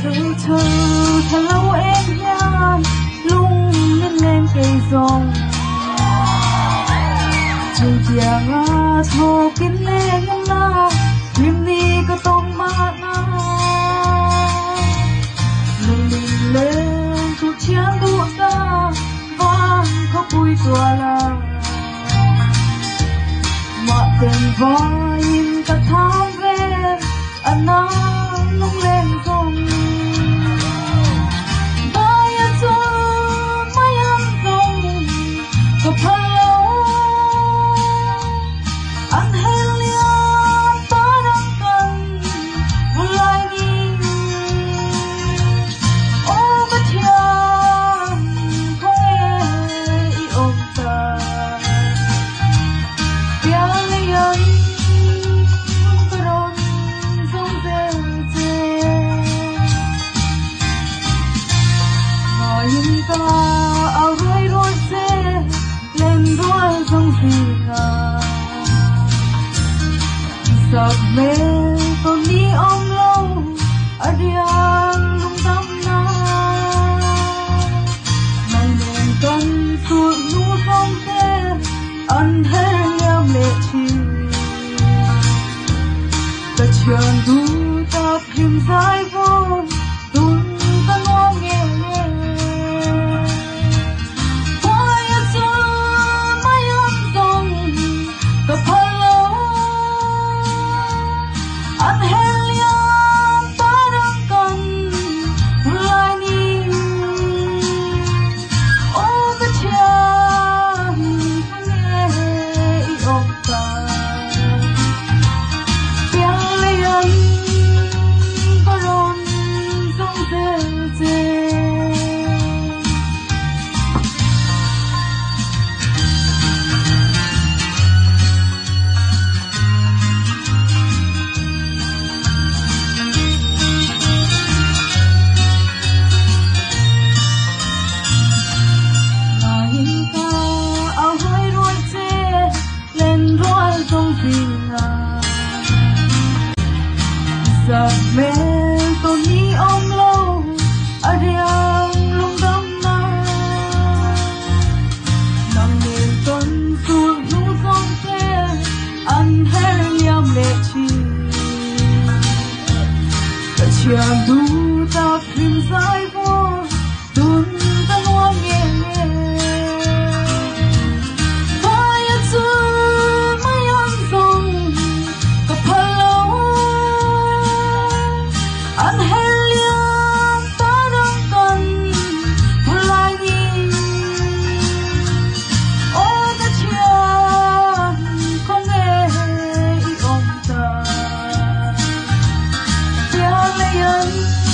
thơ thật lâu em nha lung lên lên cây rong chiều chiang thô kín lên na lim ni có tông ma na lung linh lên tu chiang du ta vang có bụi tua la mà tên vai ta thang về anh lung lên rong ao rơi rối xe lên đua dòng singa sập mê tôn ni ôm lâu ở điang lung tâm na mày nên cần suốt nu không xe ăn hết em lệ chi ta chọn du ta phim dài vô tung ta ngon nghe sập mê tôn ni ôm lâu ở điang lung tâm na nằm đêm tuần suốt nu sông xe ăn hết liam lệ chi ta chiang du ta phim dài vô tuôn ta ngoan nghe Hãy subscribe